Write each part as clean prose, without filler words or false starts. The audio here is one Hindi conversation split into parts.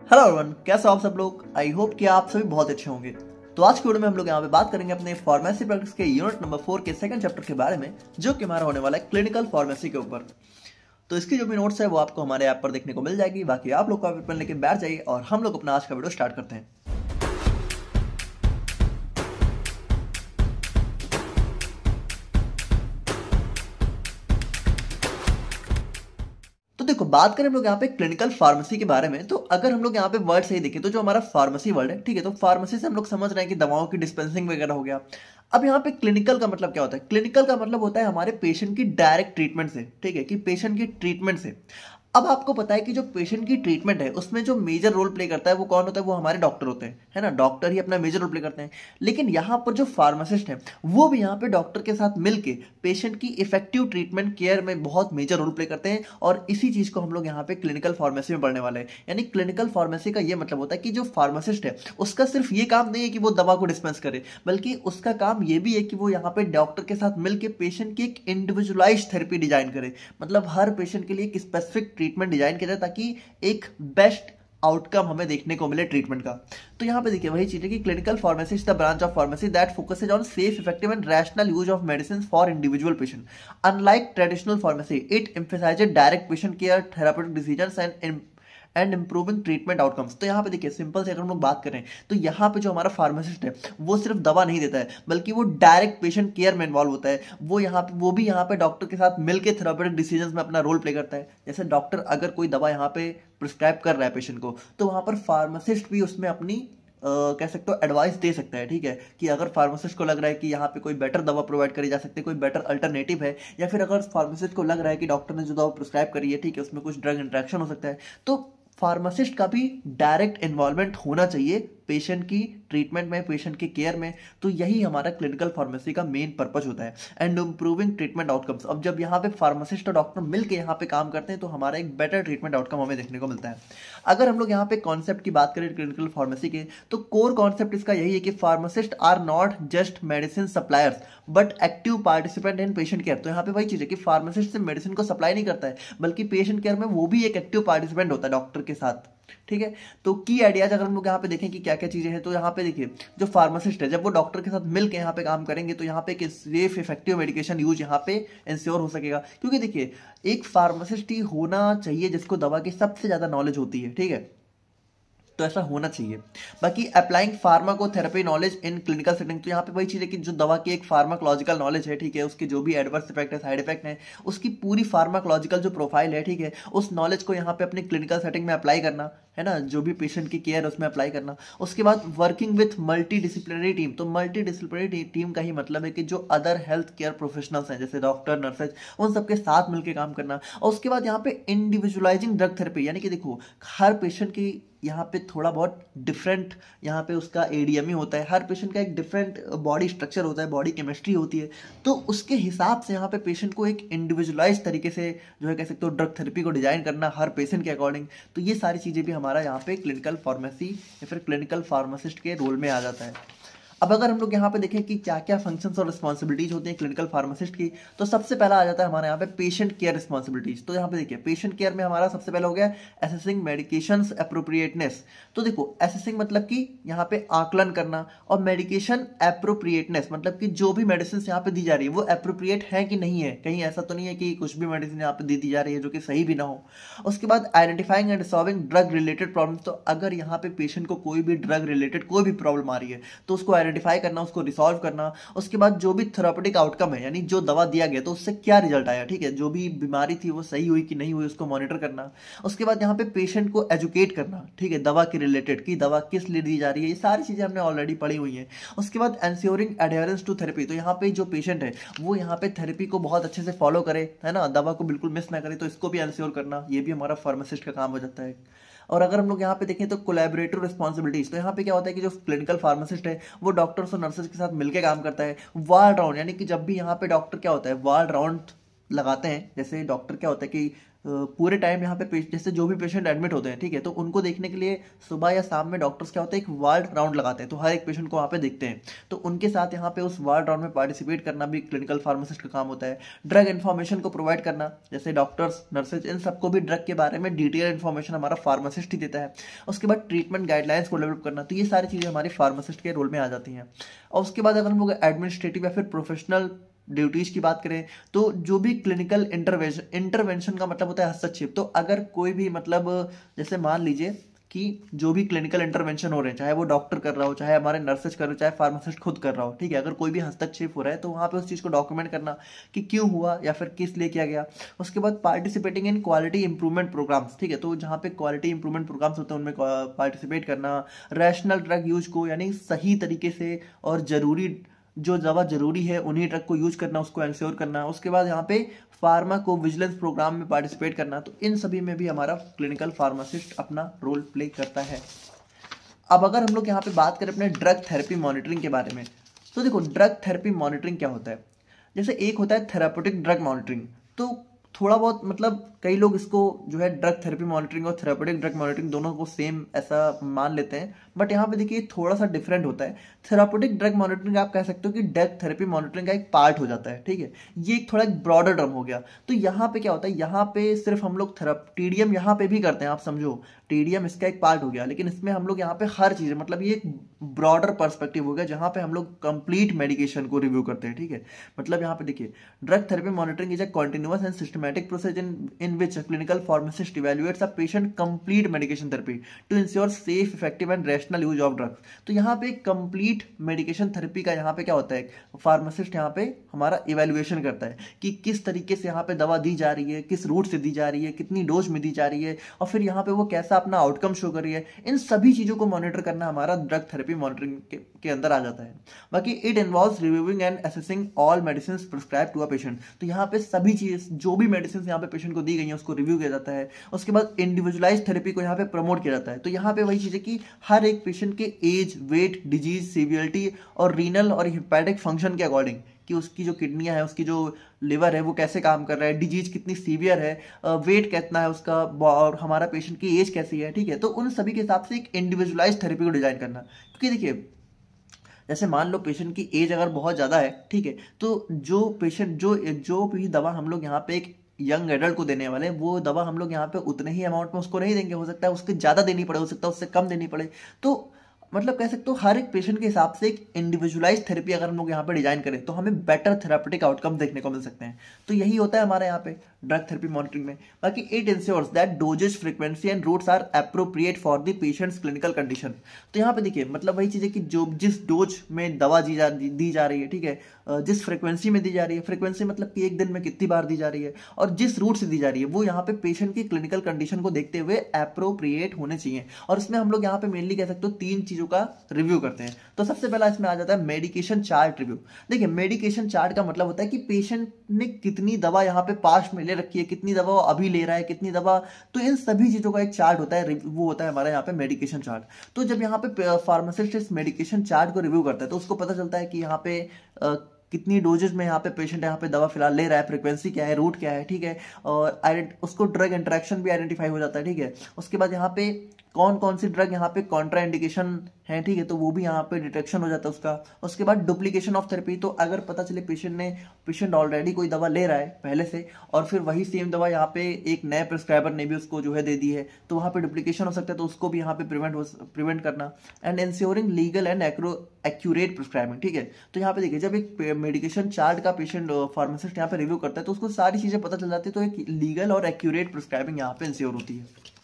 हेलो एवरीवन, कैसे हो आप सब लोग। आई होप कि आप सभी बहुत अच्छे होंगे। तो आज की वीडियो में हम लोग यहाँ पे बात करेंगे अपने फार्मेसी प्रैक्टिस के यूनिट नंबर 4 के सेकंड चैप्टर के बारे में, जो कि हमारा होने वाला है क्लिनिकल फार्मेसी के ऊपर। तो इसकी जो भी नोट्स है वो आपको हमारे ऐप पर देखने को मिल जाएगी। बाकी आप लोग कॉपी पेन लेके बैठ जाइए और हम लोग अपना आज का वीडियो स्टार्ट करते हैं। तो देखो, बात करें हम लोग यहाँ पे क्लिनिकल फार्मेसी के बारे में, तो अगर हम लोग यहाँ पे वर्ड सही देखें तो जो हमारा फार्मेसी वर्ड है, ठीक है, तो फार्मेसी से हम लोग समझ रहे हैं कि दवाओं की डिस्पेंसिंग वगैरह हो गया। अब यहाँ पे क्लिनिकल का मतलब क्या होता है? क्लिनिकल का मतलब होता है हमारे पेशेंट की डायरेक्ट ट्रीटमेंट से, ठीक है, कि पेशेंट की ट्रीटमेंट से। अब आपको पता है कि जो पेशेंट की ट्रीटमेंट है उसमें जो मेजर रोल प्ले करता है वो कौन होता है? वो हमारे डॉक्टर होते हैं, है ना। डॉक्टर ही अपना मेजर रोल प्ले करते हैं। लेकिन यहाँ पर जो फार्मासिस्ट है वो भी यहाँ पे डॉक्टर के साथ मिलके पेशेंट की इफेक्टिव ट्रीटमेंट केयर में बहुत मेजर रोल प्ले करते हैं। और इसी चीज को हम लोग यहाँ पे क्लिनिकल फार्मेसी में पढ़ने वाले हैं। यानी क्लिनिकल फार्मेसी का ये मतलब होता है कि जो फार्मासिस्ट है उसका सिर्फ ये काम नहीं है कि वो दवा को डिस्पेंस करे, बल्कि उसका काम ये भी है कि वो यहाँ पे डॉक्टर के साथ मिलकर पेशेंट की एक इंडिविजुअलाइज्ड थेरेपी डिजाइन करे। मतलब हर पेशेंट के लिए एक स्पेसिफिक ट्रीटमेंट डिजाइन किया जाए ताकि एक बेस्ट आउटकम हमें देखने को मिले ट्रीटमेंट का। तो यहाँ पे देखिए वही चीज है कि clinical pharmacy is the branch of pharmacy that focuses on safe, effective and rational use of medicine for individual patient. Unlike traditional pharmacy, it emphasises direct patient care, therapeutic decisions and improving treatment outcomes. तो यहाँ पे देखिए सिंपल से अगर हम लोग बात करें तो यहाँ पे जो हमारा फार्मासिस्ट है वो सिर्फ दवा नहीं देता है, बल्कि वो डायरेक्ट पेशेंट केयर में इन्वॉल्व होता है। वो भी यहाँ पे डॉक्टर के साथ मिलकर थेराप्यूटिक डिसीजंस में अपना रोल प्ले करता है। जैसे डॉक्टर अगर कोई दवा यहाँ पे प्रिस्क्राइब कर रहा है पेशेंट को, तो वहाँ पर फार्मासिस्ट भी उसमें अपनी कह सकते हो एडवाइस दे सकता है, ठीक है, कि अगर फार्मासिस्ट को लग रहा है कि यहाँ पे कोई बेटर दवा प्रोवाइड करी जा सकती है, कोई बेटर अल्टरनेटिव है, या फिर अगर फार्मासिस्ट को लग रहा है कि डॉक्टर ने जो दवा प्रिस्क्राइब करी है, ठीक है, उसमें कुछ ड्रग इंटरेक्शन हो सकता है, तो फार्मासिस्ट का भी डायरेक्ट इन्वॉल्वमेंट होना चाहिए पेशेंट की ट्रीटमेंट में, पेशेंट के केयर में। तो यही हमारा क्लिनिकल फार्मेसी का मेन पर्पस होता है, एंड इंप्रूविंग ट्रीटमेंट आउटकम्स। अब जब यहाँ पे फार्मासिस्ट और डॉक्टर मिलकर यहाँ पे काम करते हैं तो हमारा एक बेटर ट्रीटमेंट आउटकम हमें देखने को मिलता है। अगर हम लोग यहाँ पे कॉन्सेप्ट की बात करें क्लिनिकल फार्मेसी के, तो कोर कॉन्सेप्ट इसका यही है कि pharmacist are not just medicine suppliers but active participant in patient care. तो यहाँ पे वही चीज है कि फार्मासिस्ट से मेडिसिन को सप्लाई नहीं करता है, बल्कि पेशेंट केयर में वो भी एक एक्टिव पार्टिसिपेंट होता है डॉक्टर के साथ, ठीक है। तो की आइडियाज अगर हम लोग यहाँ पे देखें कि क्या क्या चीजें हैं, तो यहाँ पे देखिए जो फार्मासिस्ट है जब वो डॉक्टर के साथ मिलकर यहाँ पे काम करेंगे तो यहाँ पे एक सेफ इफेक्टिव मेडिकेशन यूज यहाँ पे इंश्योर हो सकेगा। क्योंकि देखिए एक फार्मासिस्ट ही होना चाहिए जिसको दवा की सबसे ज्यादा नॉलेज होती है, ठीक है, तो ऐसा होना चाहिए। बाकी applying pharmacotherapy knowledge in clinical setting, तो यहाँ पे वही चीज है कि जो दवा की एक फार्माकोलॉजिकल नॉलेज है, ठीक है, उसके जो भी एडवर्स इफेक्ट है, साइड इफेक्ट है, उसकी पूरी फार्माकोलॉजिकल जो प्रोफाइल है, ठीक है, उस नॉलेज को यहाँ पे अपनी क्लिनिकल सेटिंग में अप्लाई करना है ना, जो भी पेशेंट की केयर उसमें अप्लाई करना। उसके बाद working with multi disciplinary team, तो मल्टी डिसिप्लिनरी टीम का ही मतलब है कि जो अदर हेल्थ केयर प्रोफेशनल्स हैं जैसे डॉक्टर, नर्सेज, उन सबके साथ मिलकर काम करना। और उसके बाद यहाँ पे इंडिविजुअलाइजिंग ड्रग थेरेपी, यानी कि देखो हर पेशेंट की यहाँ पे थोड़ा बहुत डिफरेंट यहाँ पे उसका एडीएमई होता है, हर पेशेंट का एक डिफरेंट बॉडी स्ट्रक्चर होता है, बॉडी केमिस्ट्री होती है, तो उसके हिसाब से यहाँ पे पेशेंट को एक इंडिविजुअलाइज तरीके से जो है कह सकते हो ड्रग थेरेपी को डिजाइन करना हर पेशेंट के अकॉर्डिंग। तो ये सारी चीजें भी हमारा यहाँ पे क्लिनिकल फार्मेसी या फिर क्लिनिकल फार्मासिस्ट के रोल में आ जाता है। अब अगर हम लोग यहाँ पे देखें कि क्या क्या फंक्शंस और रिस्पॉन्सिबिलिटीज होती हैं क्लिनिकल फार्मासिस्ट की, तो सबसे पहला आ जाता है हमारे यहाँ पे पेशेंट केयर रिस्पॉन्सिबिलिटीज। तो यहाँ पे देखिए पेशेंट केयर में हमारा सबसे पहला हो गया असेसिंग मेडिकेशंस एप्रोप्रिएटनेस। तो देखो असेसिंग मतलब कि यहाँ पे आकलन करना, और मेडिकेशन एप्रोप्रिएटनेस मतलब कि जो भी मेडिसिन यहाँ पे दी जा रही है वो एप्रोप्रिएट है कि नहीं है, कहीं ऐसा तो नहीं है कि कुछ भी मेडिसिन यहाँ पे दी जा रही है जो कि सही भी ना हो। उसके बाद identifying and solving drug related problems, तो अगर यहाँ पे पेशेंट को कोई भी ड्रग रिलेटेड कोई भी प्रॉब्लम आ रही है तो उसको आइडेंटिफाई करना, उसको रिसॉल्व करना। उसके बाद जो भी थेराप्यूटिक आउटकम है, यानी जो दवा दिया गया तो उससे क्या रिजल्ट आया, ठीक है, जो भी बीमारी थी वो सही हुई कि नहीं हुई उसको मॉनिटर करना। उसके बाद यहाँ पे पेशेंट को एजुकेट करना, ठीक है, दवा के रिलेटेड कि दवा किस लिए दी जा रही है, ये सारी चीजें हमने ऑलरेडी पढ़ी हुई हैं। उसके बाद एंश्योरिंग एडहेरेंस टू थेरेपी, तो यहाँ पे जो पेशेंट है वो यहाँ पे थेरेपी को बहुत अच्छे से फॉलो करे, है ना, दवा को बिल्कुल मिस ना करे, तो इसको भी एंश्योर करना, ये भी हमारा फार्मासिस्ट का काम हो जाता है। और अगर हम लोग यहाँ पे देखें तो कोलैबोरेटिव रिस्पॉन्सिबिलिटीज, तो यहाँ पे क्या होता है कि जो क्लिनिकल फार्मासिस्ट है वो डॉक्टर्स और नर्सेज के साथ मिलकर काम करता है वार्ड राउंड, यानी कि जब भी यहाँ पे डॉक्टर क्या होता है वार्ड राउंड लगाते हैं, जैसे डॉक्टर क्या होता है कि पूरे टाइम यहाँ पे जैसे जो भी पेशेंट एडमिट होते हैं, ठीक है, तो उनको देखने के लिए सुबह या शाम में डॉक्टर्स क्या होता है एक वार्ड राउंड लगाते हैं, तो हर एक पेशेंट को वहाँ पे देखते हैं। तो उनके साथ यहाँ पे उस वार्ड राउंड में पार्टिसिपेट करना भी क्लिनिकल फार्मासिस्ट का काम होता है। ड्रग इन्फॉर्मेशन को प्रोवाइड करना, जैसे डॉक्टर्स, नर्सेज, इन सबको भी ड्रग के बारे में डिटेल इन्फॉर्मेशन हमारा फार्मासिस्ट ही देता है। उसके बाद ट्रीटमेंट गाइडलाइंस को डेवलप करना, तो ये सारी चीज़ें हमारी फार्मासिस्ट के रोल में आ जाती हैं। और उसके बाद अगर हम लोग एडमिनिस्ट्रेटिव या फिर प्रोफेशनल ड्यूटीज की बात करें, तो जो भी क्लिनिकल इंटरवेंशन का मतलब होता है हस्तक्षेप। तो अगर कोई भी मतलब जैसे मान लीजिए कि जो भी क्लिनिकल इंटरवेंशन हो रहे हैं, चाहे वो डॉक्टर कर रहा हो, चाहे हमारे नर्सेज कर रहे हो, चाहे फार्मासिस्ट खुद कर रहा हो, ठीक है, अगर कोई भी हस्तक्षेप हो रहा है तो वहाँ पे उस चीज़ को डॉक्यूमेंट करना कि क्यों हुआ या फिर किस लिए किया गया। उसके बाद participating in quality improvement programs, ठीक है, तो जहाँ पे क्वालिटी इंप्रूवमेंट प्रोग्राम्स होते हैं उनमें पार्टिसिपेट करना। रैशनल ड्रग यूज को, यानी सही तरीके से और जरूरी जो दवा जरूरी है उन्हीं ड्रग को यूज करना, उसको इंश्योर करना। उसके बाद यहाँ पे फार्मा को विजिलेंस प्रोग्राम में पार्टिसिपेट करना। तो इन सभी में भी हमारा क्लिनिकल फार्मासिस्ट अपना रोल प्ले करता है। अब अगर हम लोग यहाँ पे बात करें अपने ड्रग थेरेपी मॉनिटरिंग के बारे में, तो देखो ड्रग थेरेपी मॉनिटरिंग क्या होता है। जैसे एक होता है थेरापेटिक ड्रग मॉनिटरिंग, तो थोड़ा बहुत मतलब कई लोग इसको जो है ड्रग थेरेपी मॉनिटरिंग और थेरापेटिक ड्रग मॉनिटरिंग दोनों को सेम ऐसा मान लेते हैं, बट यहाँ पे देखिए थोड़ा सा डिफरेंट होता है। थेरापेटिक ड्रग मॉनिटरिंग आप कह सकते हो कि ड्रग थेरेपी मॉनिटरिंग का एक पार्ट हो जाता है, ठीक है, ये एक थोड़ा एक ब्रॉडर टर्म हो गया। तो यहाँ पे क्या होता है, यहाँ पे सिर्फ हम लोग टीडीएम यहाँ पे भी करते हैं, आप समझो टीडीएम इसका एक पार्ट हो गया, लेकिन इसमें हम लोग यहाँ पे हर चीज़, मतलब ये एक ब्रॉडर पर्सपेक्टिव हो गया जहाँ पे हम लोग कंप्लीट मेडिकेशन को रिव्यू करते हैं, ठीक है। मतलब यहाँ पे देखिए drug therapy monitoring is a continuous and systematic process in which clinical pharmacist evaluates a patient complete medication therapy to ensure safe, effective and rational use of drugs. तो यहाँ पे कंप्लीट मेडिकेशन थेरेपी का यहाँ पे क्या होता है, फार्मासिस्ट यहाँ पे हमारा इवैल्यूएशन करता है कि किस तरीके से यहाँ पे दवा दी जा रही है, किस रूट से दी जा रही है, कितनी डोज में दी जा रही है, और फिर यहाँ पे वो कैसा अपना आउटकम शो कर रही है। इन सभी चीजों को मॉनिटर करना हमारा ड्रग थेरेपी मॉनिटरिंग के अंदर आ जाता है। बाकी it involves reviewing and assessing all medicine prescribe to a patient. तो यहाँ पे सभी चीज, जो भी मेडिसिन यहाँ पे पेशेंट को दी गई है उसको रिव्यू किया जाता है। उसके बाद इंडिविजुअलाइज थेरेपी को यहाँ पे प्रमोट किया जाता है। तो यहाँ पे वही चीज है कि हर एक पेशेंट के एज, वेट, डिजीज, सीवियरिटी और रीनल और हिपैटिक फंक्शन के अकॉर्डिंग, कि उसकी जो किडनियां है, उसकी जो लिवर है वो कैसे काम कर रहा है, डिजीज कितनी सीवियर है, वेट कितना है उसका, और हमारा पेशेंट की एज कैसी है, ठीक है, तो उन सभी के हिसाब से एक इंडिविजुअलाइज थेरेपी को डिजाइन करना। क्योंकि देखिए जैसे मान लो पेशेंट की एज अगर बहुत ज़्यादा है, ठीक है, तो जो पेशेंट जो भी दवा हम लोग यहाँ पे एक यंग एडल्ट को देने वाले हैं, वो दवा हम लोग यहाँ पे उतने ही अमाउंट में उसको नहीं देंगे, हो सकता है उसके ज़्यादा देनी पड़े, हो सकता है उससे कम देनी पड़े। तो मतलब कह सकते हो हर एक पेशेंट के हिसाब से एक इंडिविजुअलाइज थेरेपी अगर हम लोग यहाँ पे डिजाइन करें तो हमें बेटर थेरापेटिक आउटकम देखने को मिल सकते हैं। तो यही होता है हमारे यहाँ पे ड्रग थेरेपी मॉनिटरिंग में। बाकी it ensures that dosages, frequency and routes are appropriate for the patient's clinical condition. तो यहाँ पे देखिए मतलब वही चीज़ है कि जो जिस डोज में दवा दी जा रही है, ठीक है, जिस फ्रीक्वेंसी में दी जा रही है, फ्रीक्वेंसी मतलब कि एक दिन में कितनी बार दी जा रही है, और जिस रूट से दी जा रही है, वो यहाँ पे पेशेंट की क्लिनिकल कंडीशन को देखते हुए एप्रोप्रिएट होने चाहिए। और इसमें हम लोग यहाँ पे मेनली कह सकते हो 3 चीज़ों का रिव्यू करते हैं। तो सबसे पहला इसमें आ जाता है मेडिकेशन चार्ट रिव्यू। देखिए मेडिकेशन चार्ट का मतलब होता है कि पेशेंट ने कितनी दवा यहाँ पे पास में ले रखी है, कितनी दवा वो अभी ले रहा है, कितनी दवा, तो इन सभी चीजों का एक चार्ट होता है, वो होता है हमारा यहाँ पे मेडिकेशन चार्ट। तो जब यहाँ पे फार्मासिस्ट इस मेडिकेशन चार्ट को रिव्यू करता है तो उसको पता चलता है कि यहाँ पे कितनी डोजेज में यहाँ पे पेशेंट यहाँ पे दवा फिलहाल ले रहा है, फ्रीक्वेंसी क्या है, रूट क्या है, ठीक है, और उसको ड्रग इंटरेक्शन भी आइडेंटिफाई हो जाता है, ठीक है। उसके बाद यहाँ पे कौन कौन सी ड्रग यहाँ पे कॉन्ट्रा इंडिकेशन है, ठीक है, तो वो भी यहाँ पे डिटेक्शन हो जाता है उसका। उसके बाद डुप्लीकेशन ऑफ थेरेपी, तो अगर पता चले पेशेंट ऑलरेडी कोई दवा ले रहा है पहले से और फिर वही सेम दवा यहाँ पे एक नए प्रिस्क्राइबर ने भी उसको जो है दे दी है, तो वहाँ पे डुप्लीकेशन हो सकता है, तो उसको भी यहाँ पे प्रिवेंट करना। And ensuring legal and accurate prescribing, ठीक है। तो यहाँ पे देखिए जब एक मेडिकेशन चार्ट का पेशेंट फार्मासिस्ट यहाँ पे रिव्यू करता है तो उसको सारी चीजें पता चल जाती है, तो एक लीगल और एक्यूरेट प्रिस्क्राइबिंग यहाँ पे इंश्योर होती है।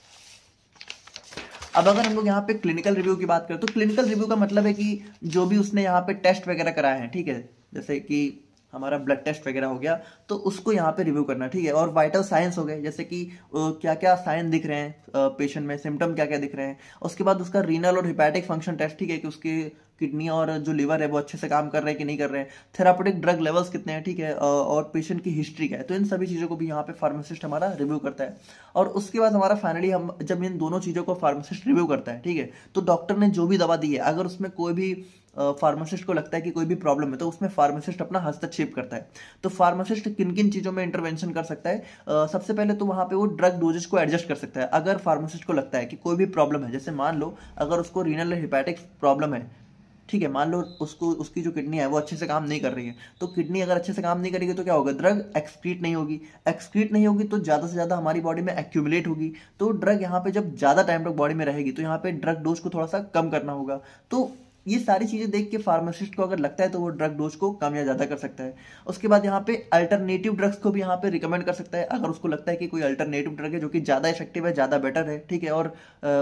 अब अगर हम लोग यहाँ पे क्लिनिकल रिव्यू की बात करें तो क्लिनिकल रिव्यू का मतलब है कि जो भी उसने यहाँ पे टेस्ट वगैरह कराए हैं, ठीक है, जैसे कि हमारा ब्लड टेस्ट वगैरह हो गया तो उसको यहाँ पे रिव्यू करना, ठीक है। और वाइटल साइंस हो गए, जैसे कि क्या क्या साइन दिख रहे हैं पेशेंट में, सिम्टम क्या क्या दिख रहे हैं। उसके बाद उसका रीनल और हिपैटिक फंक्शन टेस्ट, ठीक है, कि उसके किडनी और जो लिवर है वो अच्छे से काम कर रहे हैं कि नहीं कर रहे हैं, थेरापेटिक ड्रग लेवल्स कितने हैं, ठीक है, और पेशेंट की हिस्ट्री क्या है। तो इन सभी चीज़ों को भी यहाँ पे फार्मासिस्ट हमारा रिव्यू करता है। और उसके बाद हमारा फाइनली हम जब इन दोनों चीज़ों को फार्मासिस्ट रिव्यू करता है, ठीक है, तो डॉक्टर ने जो भी दवा दी है अगर उसमें कोई भी फार्मासिस्ट को लगता है कि कोई भी प्रॉब्लम है तो उसमें फार्मासिस्ट अपना हस्तक्षेप करता है। तो फार्मासिस्ट किन किन चीज़ों में इंटरवेंशन कर सकता है, सबसे पहले तो वहाँ पे वो ड्रग डोजेज को एडजस्ट कर सकता है। अगर फार्मासिस्ट को लगता है कि कोई भी प्रॉब्लम है, जैसे मान लो अगर उसको रीनल हेपेटिक प्रॉब्लम है, ठीक है, मान लो उसको उसकी जो किडनी है वो अच्छे से काम नहीं कर रही है, तो किडनी अगर अच्छे से काम नहीं करेगी तो क्या होगा, ड्रग एक्सक्रीट नहीं होगी, एक्सक्रीट नहीं होगी तो ज़्यादा से ज़्यादा हमारी बॉडी में एक्यूमुलेट होगी। तो ड्रग यहाँ पे जब ज़्यादा टाइम तक बॉडी में रहेगी तो यहाँ पे ड्रग डोज को थोड़ा सा कम करना होगा। तो ये सारी चीज़ें देख के फार्मासिस्ट को अगर लगता है तो वो ड्रग डोज को कम या ज़्यादा कर सकता है। उसके बाद यहाँ पे अल्टरनेटिव ड्रग्स को भी यहाँ पे रिकमेंड कर सकता है, अगर उसको लगता है कि कोई अल्टरनेटिव ड्रग है जो कि ज़्यादा इफेक्टिव है, ज़्यादा बेटर है, ठीक है, और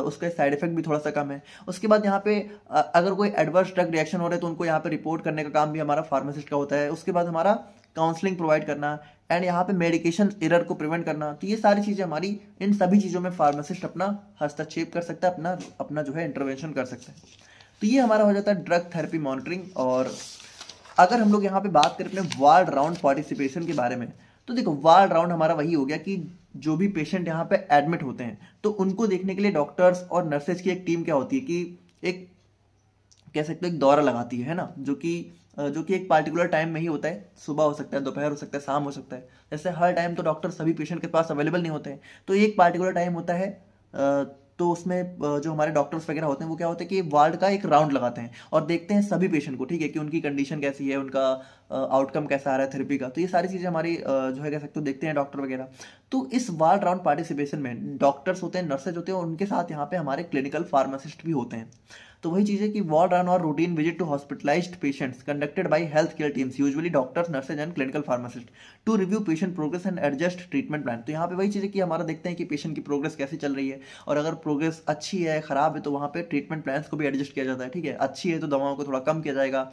उसका साइड इफेक्ट भी थोड़ा सा कम है। उसके बाद यहाँ पे अगर कोई एडवर्स ड्रग रिएक्शन हो रहा है तो उनको यहाँ पे रिपोर्ट करने का काम भी हमारा फार्मासिस्ट का होता है। उसके बाद हमारा काउंसलिंग प्रोवाइड करना एंड यहाँ पे मेडिकेशन एरर को प्रिवेंट करना। तो ये सारी चीज़ें हमारी, इन सभी चीज़ों में फार्मासिस्ट अपना हस्तक्षेप कर सकता है, अपना अपना जो है इंटरवेंशन कर सकता है। तो ये हमारा हो जाता है ड्रग थेरेपी मॉनिटरिंग। और अगर हम लोग यहाँ पे बात करें अपने वार्ड राउंड पार्टिसिपेशन के बारे में, तो देखो वार्ड राउंड हमारा वही हो गया कि जो भी पेशेंट यहाँ पे एडमिट होते हैं तो उनको देखने के लिए डॉक्टर्स और नर्सेज की एक टीम क्या होती है कि एक कह सकते हो एक दौरा लगाती है ना, जो कि एक पार्टिकुलर टाइम में ही होता है, सुबह हो सकता है, दोपहर हो सकता है, शाम हो सकता है। जैसे हर टाइम तो डॉक्टर सभी पेशेंट के पास अवेलेबल नहीं होते हैं, तो एक पार्टिकुलर टाइम होता है, तो उसमें जो हमारे डॉक्टर्स वगैरह होते हैं वो क्या होता है कि वार्ड का एक राउंड लगाते हैं और देखते हैं सभी पेशेंट को, ठीक है, कि उनकी कंडीशन कैसी है, उनका आउटकम कैसा आ रहा है थेरेपी का। तो ये सारी चीज़ें हमारी जो है कह सकते हो देखते हैं डॉक्टर वगैरह। तो इस वार्ड राउंड पार्टिसिपेशन में डॉक्टर्स होते हैं, नर्सेज होते हैं, और उनके साथ यहाँ पे हमारे क्लिनिकल फार्मासिस्ट भी होते हैं। तो वही चीज़ है कि वार्ड राउंड और routine visit to hospitalised patients conducted by health care teams usually doctors, nurses and clinical pharmacist to review patient progress and adjust treatment plan. तो यहाँ पे वही चीज़ है कि हमारा देखते हैं कि पेशेंट की प्रोग्रेस कैसी चल रही है, और अगर प्रोग्रेस अच्छी है, खराब है, तो वहाँ पे ट्रीटमेंट प्लान्स को भी एडजस्ट किया जाता है, ठीक है। अच्छी है तो दवाओं को थोड़ा कम किया जाएगा,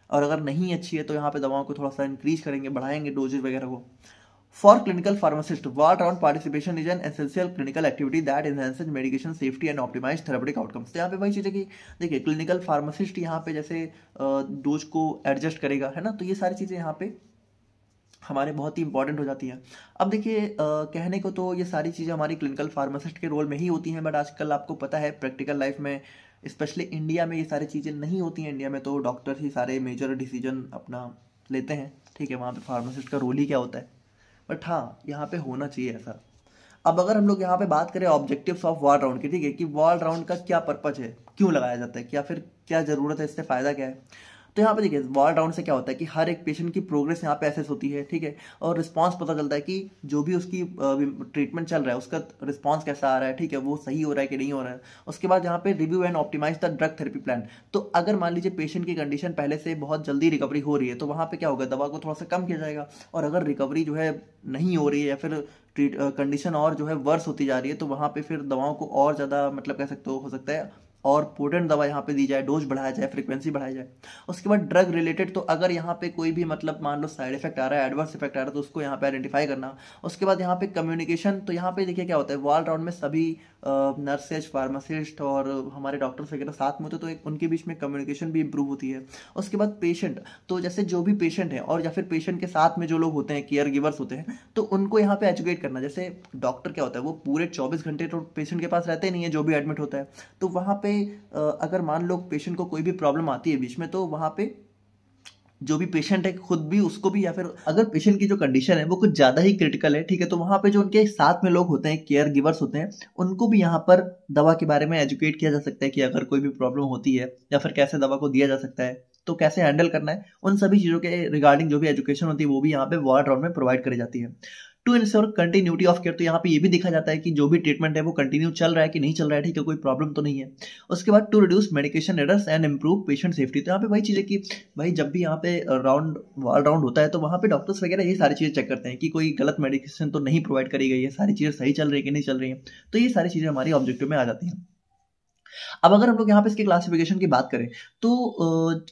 और अगर नहीं अच्छी है तो यहाँ पे दवाओं को थोड़ा सा इंक्रीज करेंगे, बढ़ाएंगे डोजेज वगैरह को। For clinical pharmacist, ward round participation is an essential clinical activity that enhances medication safety and optimise therapeutic outcomes. तो यहाँ पे वही चीज़ है कि देखिए क्लिनिकल फार्मासिस्ट यहाँ पे जैसे डोज को एडजस्ट करेगा, है ना, तो ये सारी चीज़ें यहाँ पे हमारे बहुत ही इंपॉर्टेंट हो जाती हैं। अब देखिए कहने को तो ये सारी चीज़ें हमारी क्लिनिकल फार्मासिस्ट के रोल में ही होती हैं, बट आजकल आपको पता है प्रैक्टिकल लाइफ में, स्पेशली इंडिया में, ये सारी चीज़ें नहीं होती हैं। इंडिया में तो डॉक्टर ही सारे मेजर डिसीजन अपना लेते हैं, ठीक है, वहाँ पे फार्मासिस्ट का रोल ही क्या होता है। बट हाँ, यहाँ पे होना चाहिए ऐसा। अब अगर हम लोग यहाँ पे बात करें ऑब्जेक्टिव्स ऑफ वार्ड राउंड की, ठीक है, कि वार्ड राउंड का क्या पर्पज है, क्यों लगाया जाता है, क्या फिर क्या ज़रूरत है, इससे फ़ायदा क्या है। तो यहाँ पे देखिए वार्ड राउंड से क्या होता है कि हर एक पेशेंट की प्रोग्रेस यहाँ पे एसेस होती है, ठीक है, और रिस्पांस पता चलता है कि जो भी उसकी ट्रीटमेंट चल रहा है उसका रिस्पांस कैसा आ रहा है, ठीक है, वो सही हो रहा है कि नहीं हो रहा है। उसके बाद यहाँ पे review and optimise the drug therapy plan. तो अगर मान लीजिए पेशेंट की कंडीशन पहले से बहुत जल्दी रिकवरी हो रही है तो वहाँ पे क्या होगा, दवा को थोड़ा सा कम किया जाएगा, और अगर रिकवरी जो है नहीं हो रही है या फिर कंडीशन और जो है वर्स होती जा रही है तो वहाँ पे फिर दवाओं को और ज़्यादा मतलब कह सकते हो सकता है और पोटेंट दवा यहाँ पे दी जाए, डोज बढ़ाया जाए, फ्रीक्वेंसी बढ़ाई जाए। उसके बाद ड्रग रिलेटेड, तो अगर यहाँ पे कोई भी मतलब मान लो साइड इफेक्ट आ रहा है, एडवर्स इफेक्ट आ रहा है, तो उसको यहाँ पे आइडेंटिफाई करना। उसके बाद यहाँ पे कम्युनिकेशन, तो यहाँ पे देखिए क्या होता है, वार्ड राउंड में सभी नर्सेज, फार्मासिस्ट और हमारे डॉक्टर्स वगैरह साथ में होते हैं, तो एक उनके बीच में कम्युनिकेशन भी इंप्रूव होती है। उसके बाद पेशेंट, तो जैसे जो भी पेशेंट है और या फिर पेशेंट के साथ में जो लोग होते हैं, केयर गिवर्स होते हैं, तो उनको यहाँ पे एजुकेट करना। जैसे डॉक्टर क्या होता है, वो पूरे 24 घंटे तो पेशेंट के पास रहते नहीं है, जो भी एडमिट होता है, तो वहाँ पे अगर मान लो पेशेंट को कोई भी प्रॉब्लम आती है बीच में, तो वहाँ पे जो भी पेशेंट है खुद भी, उसको भी, या फिर अगर पेशेंट की जो कंडीशन है वो कुछ ज़्यादा ही क्रिटिकल है, ठीक है, तो वहाँ पे जो उनके साथ में लोग होते हैं, केयर गिवर्स होते हैं, उनको भी यहाँ पर दवा के बारे में एजुकेट किया जा सकता है कि अगर कोई भी प्रॉब्लम होती है या फिर कैसे दवा को दिया जा सकता है, तो कैसे हैंडल करना है, उन सभी चीज़ों के रिगार्डिंग जो भी एजुकेशन होती है वो भी यहाँ पे वार्ड राउंड में प्रोवाइड करी जाती है। To ensure continuity of care, तो यहाँ पे ये भी देखा जाता है कि जो भी ट्रीटमेंट है वो कंटिन्यू चल रहा है कि नहीं चल रहा है, ठीक है, कोई प्रॉब्लम तो नहीं है। उसके बाद to reduce medication errors and improve patient safety, तो यहाँ पे वही चीज़ है कि भाई जब भी यहाँ पे वार्ड राउंड होता है तो वहाँ पे डॉक्टर्स वगैरह ये सारी चीज़ें चेक करते हैं कि कोई गलत मेडिकेशन तो नहीं प्रोवाइड करी गई है, सारी चीज़ें सही चल रही है कि नहीं चल रही है। तो ये सारी चीज़ें हमारी ऑब्जेक्टिव में आ जाती हैं। अब अगर हम लोग यहाँ पे इसके क्लासिफिकेशन की बात करें तो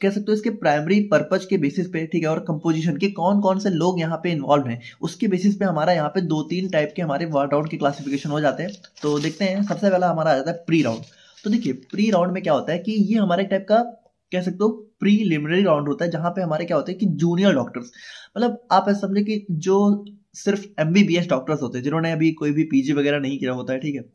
कह सकते हो इसके प्राइमरी पर्पज के बेसिस पे, ठीक है, और कंपोजिशन के कौन कौन से लोग यहाँ पे इन्वॉल्व हैं, उसके बेसिस पे हमारा यहाँ पे 2-3 टाइप के हमारे वार्ड राउंड के क्लासिफिकेशन हो जाते हैं। तो देखते हैं, सबसे पहला हमारा आ जाता है प्री राउंड। तो देखिए प्री राउंड में क्या होता है कि ये हमारे टाइप का कह सकते हो प्रीलिमिनरी राउंड होता है, जहां पे हमारे क्या होते हैं कि जूनियर डॉक्टर्स, मतलब आप ऐसा समझे कि जो सिर्फ एमबीबीएस डॉक्टर्स होते हैं, जिन्होंने अभी कोई भी पीजी वगैरह नहीं किया होता है, ठीक है,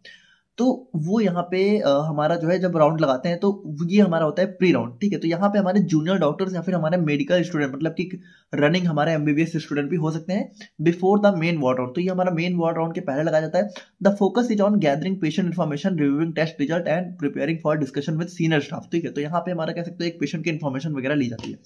तो वो यहाँ पे हमारा जो है जब राउंड लगाते हैं तो ये हमारा होता है प्री राउंड, ठीक है। तो यहाँ पे हमारे जूनियर डॉक्टर्स या फिर हमारे मेडिकल स्टूडेंट, मतलब कि रनिंग हमारे एमबीबीएस स्टूडेंट भी हो सकते हैं before the main ward round. तो ये हमारा मेन वार्ड राउंड के पहले लगाया जाता है। The focus is on gathering patient information, reviewing test result and preparing for discussion with senior staff, ठीक है। तो यहाँ पे हमारा कह सकते हैं एक पेशेंट की इन्फॉर्मेशन वगैरह ली जाती है।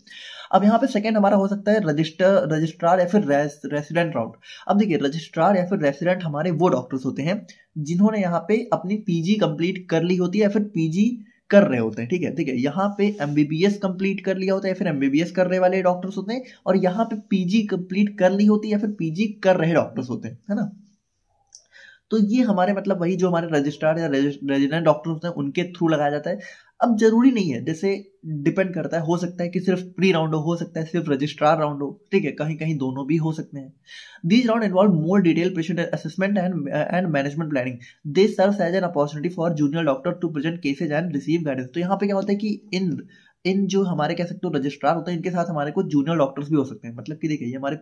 अब यहाँ पे सेकंड हमारा हो सकता है रजिस्ट्रार या फिर रेसिडेंट राउंड। अब देखिए रजिस्ट्रार या फिर रेसिडेंट हमारे वो डॉक्टर्स होते हैं जिन्होंने यहाँ पे अपनी पीजी कंप्लीट कर ली होती है या फिर पीजी कर रहे होते हैं, ठीक है, ठीक है। यहाँ पे एमबीबीएस कंप्लीट कर लिया होता है या फिर एमबीबीएस कर रहे वाले डॉक्टर्स होते हैं, और यहाँ पे पीजी कंप्लीट कर ली होती है या फिर पीजी कर रहे डॉक्टर्स होते हैं, है ना। तो ये हमारे मतलब वही जो हमारे रजिस्ट्रार या रेजिडेंट डॉक्टर होते हैं उनके थ्रू लगाया जाता है। अब जरूरी नहीं है, जैसे डिपेंड करता है, हो सकता है कि सिर्फ प्री राउंड हो सकता है सिर्फ रजिस्ट्रार राउंड हो, ठीक है, कहीं कहीं दोनों भी हो सकते हैं। These round involve more detail patient assessment and management planning. They serve as an opportunity for junior doctor to present cases and receive guidance. तो यहाँ पे क्या होता है कि इन जो हमारे कह सकते हो रजिस्ट्रार होते हैं, इनके साथ हमारे कुछ जूनियर डॉक्टर्स भी हो सकते हैं। मतलब कि देखिए ये हमारे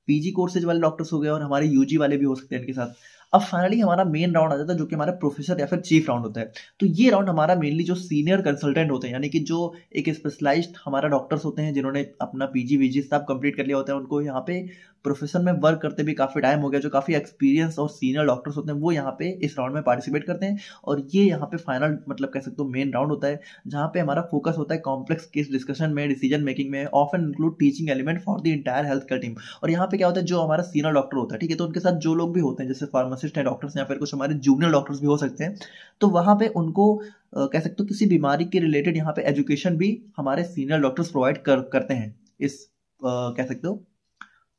पीजी कोर्सेज वाले डॉक्टर्स हो गए और हमारे यूजी वाले भी हो सकते हैं इनके साथ। अब फाइनली हमारा मेन राउंड आ जाता है जो कि हमारा प्रोफेसर या फिर चीफ राउंड होता है। तो ये राउंड हमारा मेनली जो सीनियर कंसल्टेंट होते हैं, यानी कि जो एक स्पेशलाइज्ड हमारा डॉक्टर्स होते हैं जिन्होंने अपना पीजी वीजी सब कंप्लीट कर लिया होता है, उनको यहाँ पे प्रोफेशन में वर्क करते भी काफी टाइम हो गया, जो काफी एक्सपीरियंस और सीनियर डॉक्टर्स होते हैं, वो यहाँ पे इस राउंड में पार्टिसिपेट करते हैं। और ये यहाँ पे फाइनल मतलब कह सकते हो मेन राउंड होता है, जहाँ पे हमारा फोकस होता है कॉम्प्लेक्स केस डिस्कशन में, डिसीजन मेकिंग में, often include teaching element for the entire health care team. और यहाँ पे क्या होता है जो हमारा सीनियर डॉक्टर होता है, ठीक है, तो उनके साथ जो लोग भी होते हैं जैसे फार्मासिस्ट हैं, डॉक्टर्स या फिर कुछ हमारे जूनियर डॉक्टर्स भी हो सकते हैं, तो वहां पे उनको कह सकते हो किसी बीमारी के रिलेटेड यहाँ पे एजुकेशन भी हमारे सीनियर डॉक्टर्स प्रोवाइड करते हैं इस कह सकते हो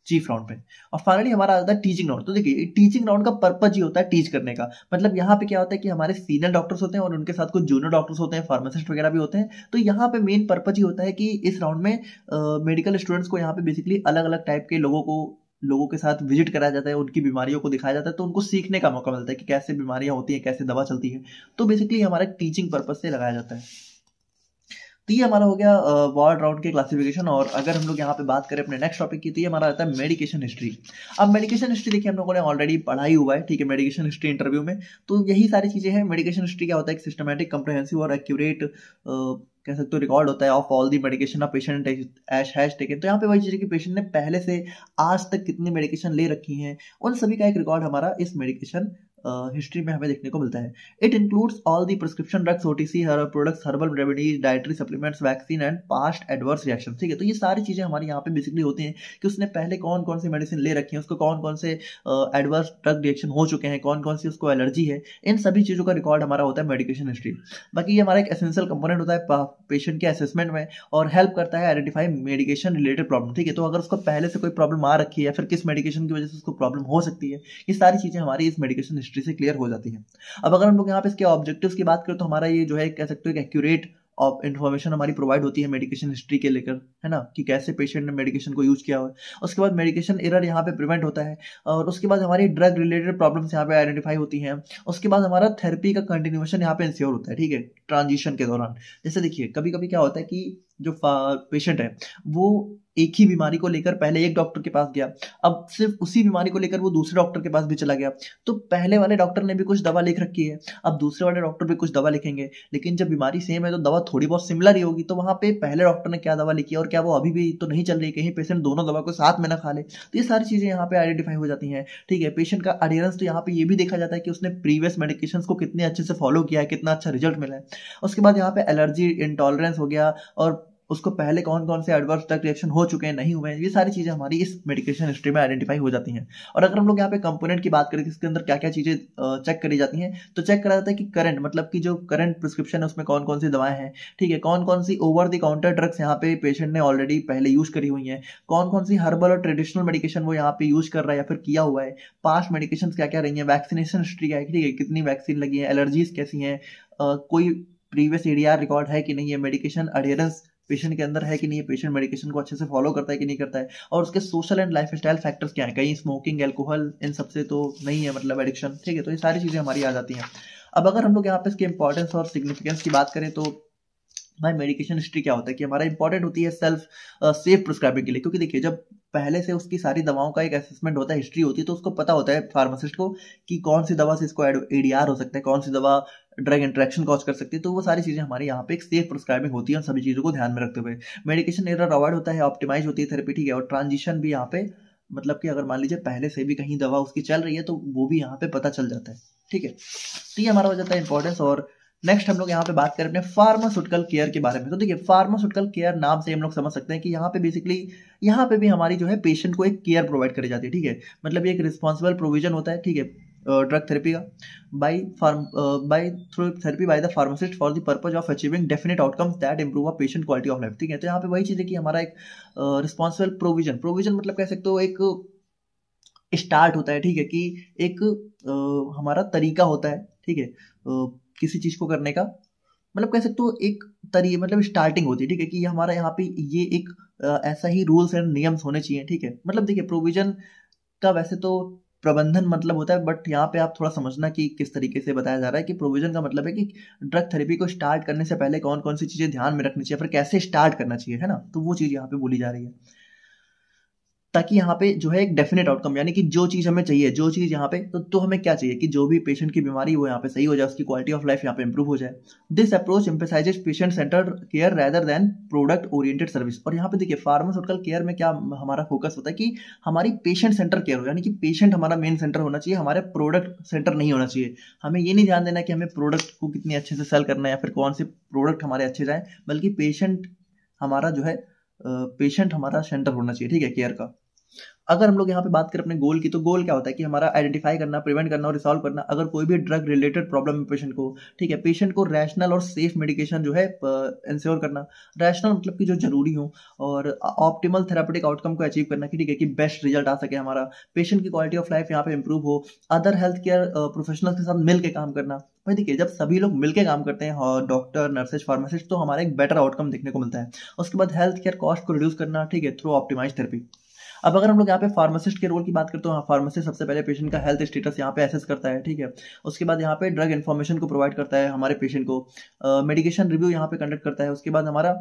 चीफ राउंड पे। और फाइनली हमारा आता है टीचिंग राउंड। तो देखिए टीचिंग राउंड का पर्पज ही होता है टीच करने का। मतलब यहाँ पे क्या होता है कि हमारे सीनियर डॉक्टर्स होते हैं और उनके साथ कुछ जूनियर डॉक्टर्स होते हैं, फार्मासिस्ट वगैरह भी होते हैं। तो यहाँ पे मेन पर्पज ही होता है कि इस राउंड में मेडिकल स्टूडेंट्स को यहाँ पे बेसिकली अलग अलग टाइप के लोगों के साथ विजिट कराया जाता है, उनकी बीमारियों को दिखाया जाता है, तो उनको सीखने का मौका मिलता है कि कैसे बीमारियां होती हैं, कैसे दवा चलती है। तो बेसिकली हमारा टीचिंग पर्पज से लगाया जाता है। तो ये हमारा हो गया वार्ड राउंड के क्लासिफिकेशन। और अगर हम लोग यहाँ पे बात करें अपने नेक्स्ट टॉपिक की, तो ये हमारा आता है मेडिकेशन हिस्ट्री। अब मेडिकेशन हिस्ट्री देखिए हम लोगों ने ऑलरेडी पढ़ा ही हुआ है, ठीक है, मेडिकेशन हिस्ट्री इंटरव्यू में। तो यही सारी चीजें हैं। मेडिकेशन हिस्ट्री क्या होता है, एक सिस्टमैटिक, कम्प्रहेंसिव और एक्यूरेट कह सकते हो रिकॉर्ड होता है of all the medication of patient has taken. तो यहाँ पे वही चीज है कि पेशेंट ने पहले से आज तक कितनी मेडिकेशन ले रखी हैं, उन सभी का एक रिकॉर्ड हमारा इस मेडिकेशन हिस्ट्री में हमें देखने को मिलता है। It includes all the prescription drugs, OTC products, herbal remedies, dietary supplements, vaccine and past adverse reaction, ठीक है। तो ये सारी चीजें हमारी यहाँ पे बेसिकली होती हैं कि उसने पहले कौन कौन सी मेडिसिन ले रखी है, उसको कौन कौन से एडवर्स ड्रग रिएक्शन हो चुके हैं, कौन कौन सी उसको एलर्जी है, इन सभी चीजों का रिकॉर्ड हमारा होता है मेडिकेशन हिस्ट्री। बाकी ये हमारा एक एसेंशियल कंपोनेंट होता है पेशेंट के असेसमेंट में और हेल्प करता है आइडेंटिफाई मेडिकेशन रिलेटेड प्रॉब्लम, ठीक है। तो अगर उसको पहले से कोई प्रॉब्लम आ रखी है या फिर किस मेडिकेशन की वजह से उसको प्रॉब्लम हो सकती है, ये सारी चीजें हमारी इस मेडिकेशन हिस्ट्री से क्लियर हो जाती है। अब अगर हम लोग यहाँ पे इसके ऑब्जेक्टिव्स की बात करें तो हमारा ये जो है कह सकते हो कि एक्यूरेट इन्फॉर्मेशन हमारी प्रोवाइड होती है मेडिकेशन हिस्ट्री के लेकर, है ना, कि कैसे पेशेंट ने मेडिकेशन को यूज किया हुआ है। उसके बाद मेडिकेशन एरर यहाँ पे प्रिवेंट होता है और उसके बाद हमारी ड्रग रिलेटेड प्रॉब्लम्स यहाँ पे आइडेंटिफाई होती हैं। उसके बाद हमारा थेरेपी का कंटिन्यूएशन यहाँ पे इंश्योर होता है, ठीक है, ट्रांजिशन के दौरान। जैसे देखिए कभी कभी क्या होता है कि जो पेशेंट है वो एक ही बीमारी को लेकर पहले एक डॉक्टर के पास गया, अब सिर्फ उसी बीमारी को लेकर वो दूसरे डॉक्टर के पास भी चला गया। तो पहले वाले डॉक्टर ने भी कुछ दवा लिख रखी है, अब दूसरे वाले डॉक्टर भी कुछ दवा लिखेंगे, लेकिन जब बीमारी सेम है तो दवा थोड़ी बहुत सिमिलर ही होगी। तो वहां पे पहले डॉक्टर ने क्या दवा लिखी है और क्या वो अभी भी तो नहीं चल रही, कहीं पेशेंट दोनों दवा को साथ में ना खा ले। तो ये सारी चीजें यहाँ पे आइडेंटिफाई हो जाती हैं, ठीक है। पेशेंट का अडेरेंस, तो यहाँ पे ये भी देखा जाता है कि उसने प्रीवियस मेडिकेशन को कितने अच्छे से फॉलो किया है, कितना अच्छा रिजल्ट मिला है। उसके बाद यहाँ पे एलर्जी इंटॉलरेंस हो गया और उसको पहले कौन कौन से एडवर्स ड्रग रिएक्शन हो चुके हैं, नहीं हुए हैं, ये सारी चीजें हमारी इस मेडिकेशन हिस्ट्री में आइडेंटिफाई हो जाती हैं। और अगर हम लोग यहाँ पे कंपोनेंट की बात करें कि इसके अंदर क्या क्या चीजें चेक करी जाती हैं, तो चेक करा जाता है कि करंट, मतलब कि जो करंट प्रिस्क्रिप्शन है उसमें कौन कौन सी दवाएं हैं, ठीक है, कौन कौन सी ओवर द काउंटर ड्रग्स यहाँ पे पेशेंट ने ऑलरेडी पहले यूज करी हुई है, कौन कौन सी हर्बल और ट्रेडिशनल मेडिकेशन वो यहाँ पे यूज कर रहा है या फिर किया हुआ है, पास्ट मेडिकेशन क्या क्या रही है, वैक्सीनेशन हिस्ट्री क्या है, ठीक है, कितनी वैक्सीन लगी है, एलर्जीज कैसी हैं, कोई प्रीवियस एडीआर रिकॉर्ड है कि नहीं है, मेडिकेशन अडेरेंस पेशेंट के अंदर है कि नहीं है, पेशेंट मेडिकेशन को अच्छे से फॉलो करता है कि नहीं करता है, और उसके सोशल एंड लाइफस्टाइल फैक्टर्स क्या है, कहीं स्मोकिंग, एल्कोहल, इन सबसे तो नहीं है, मतलब एडिक्शन, ठीक है। तो ये सारी चीजें हमारी आ जाती हैं। अब अगर हम लोग यहाँ पे इसके इंपॉर्टेंस और सिग्निफिकेंस की बात करें तो भाई मेडिकेशन हिस्ट्री क्या होता है कि हमारा इंपॉर्टेंट होती है सेल्फ सेफ प्रिस्क्राइबिंग के लिए, क्योंकि देखिए जब पहले से उसकी सारी दवाओं का एक असेसमेंट होता है, हिस्ट्री होती है, तो उसको पता होता है फार्मासिस्ट को कि कौन सी दवा से इसको एडीआर हो सकता है, कौन सी दवा ड्रग इंटरेक्शन कॉज कर सकती है। तो वो सारी चीजें हमारे यहाँ पे एक सेफ प्रिस्क्राइबिंग होती है, और सभी चीजों को ध्यान में रखते हुए मेडिकेशन एरर अवॉइड होता है, ऑप्टिमाइज होती है थेरेपी, ठीक है। और ट्रांजिशन भी यहाँ पे मतलब कि अगर मान लीजिए पहले से भी कहीं दवा उसकी चल रही है तो वो भी यहाँ पे पता चल जाता है, ठीक है। तो ये हमारा हो जाता है इंपॉर्टेंस। और नेक्स्ट हम लोग यहाँ पे बात करें अपने फार्मास्यूटिकल केयर के बारे में। तो देखिए फार्मास्यूटिकल केयर नाम से हम लोग समझ सकते हैं कि यहाँ पे बेसिकली यहाँ पे भी हमारी जो है पेशेंट को एक केयर प्रोवाइड करी जाती है, ठीक है। मतलब ये एक रिस्पॉन्सिबल प्रोविजन होता है, ठीक है, ड्रग थेरेपी का by through therapy by the pharmacist for the purpose of achieving definite outcomes that improve a patient quality of life, ठीक है। तो यहाँ पे वही चीज़ है कि हमारा एक रिस्पॉन्सिबल प्रोविजन मतलब कह सकते हो एक स्टार्ट होता है, ठीक है, कि एक हमारा तरीका होता है, ठीक है, किसी चीज को करने का मतलब कह सकते हो एक मतलब स्टार्टिंग होती है, ठीक है, कि हमारा यहाँ पे ये एक ऐसा ही रूल्स एंड नियम्स होने चाहिए, ठीक है। मतलब देखिए प्रोविजन का वैसे तो प्रबंधन मतलब होता है, बट यहाँ पे आप थोड़ा समझना कि किस तरीके से बताया जा रहा है कि प्रोविजन का मतलब है कि ड्रग थेरेपी को स्टार्ट करने से पहले कौन कौन सी चीजें ध्यान में रखनी चाहिए, फिर कैसे स्टार्ट करना चाहिए, है ना। तो वो चीज यहाँ पे बोली जा रही है, ताकि यहाँ पे जो है एक डेफिनेट आउटकम, यानी कि जो चीज हमें चाहिए, जो चीज यहाँ पे तो हमें क्या चाहिए कि जो भी पेशेंट की बीमारी वो यहाँ पे सही हो जाए, उसकी क्वालिटी ऑफ लाइफ यहाँ पे इंप्रूव हो जाए। This approach emphasises patient centred care rather than product oriented service. और यहाँ पे देखिए फार्मास्यूटिकल केयर में क्या हमारा फोकस होता है कि हमारी पेशेंट सेंटर केयर हो, यानी कि पेशेंट हमारा मेन सेंटर होना चाहिए, हमारे प्रोडक्ट सेंटर नहीं होना चाहिए। हमें ये नहीं ध्यान देना कि हमें प्रोडक्ट को कितनी अच्छे से सेल करना है या फिर कौन से प्रोडक्ट हमारे अच्छे जाए, बल्कि पेशेंट हमारा जो है पेशेंट हमारा सेंटर होना चाहिए, ठीक है, केयर का। अगर हम लोग यहाँ पे बात करें अपने गोल की, तो गोल क्या होता है कि हमारा आइडेंटिफाई करना, प्रिवेंट करना और रिसॉल्व करना अगर कोई भी ड्रग रिलेटेड प्रॉब्लम है पेशेंट को, ठीक है। पेशेंट को रैशनल और सेफ मेडिकेशन जो है इंश्योर करना, रैशनल मतलब कि जो जरूरी हो, और ऑप्टिमल थेरापेटिक आउटकम को अचीव करना, ठीक है, कि बेस्ट रिजल्ट आ सके हमारा, पेशेंट की क्वालिटी ऑफ लाइफ यहाँ पे इंप्रूव हो, अदर हेल्थ केयर प्रोफेशनल्स के साथ मिल के काम करना। भाई देखिए जब सभी लोग मिलकर काम करते हैं, डॉक्टर, नर्सेज, फार्मासिस्ट, तो हमारा एक बेटर आउटकम देखने को मिलता है। उसके बाद हेल्थ केयर कॉस्ट को रिड्यूस करना, ठीक है, थ्रू ऑप्टिमाइज थेरेपी। अब अगर हम लोग यहाँ पे फार्मासिस्ट के रोल की बात करते हैं, फार्मासिस्ट सबसे पहले पेशेंट का हेल्थ स्टेटस यहाँ पे एसेस करता है, ठीक है। उसके बाद यहाँ पे ड्रग इन्फॉर्मेशन को प्रोवाइड करता है हमारे पेशेंट को, मेडिकेशन रिव्यू यहाँ पे कंडक्ट करता है। उसके बाद हमारा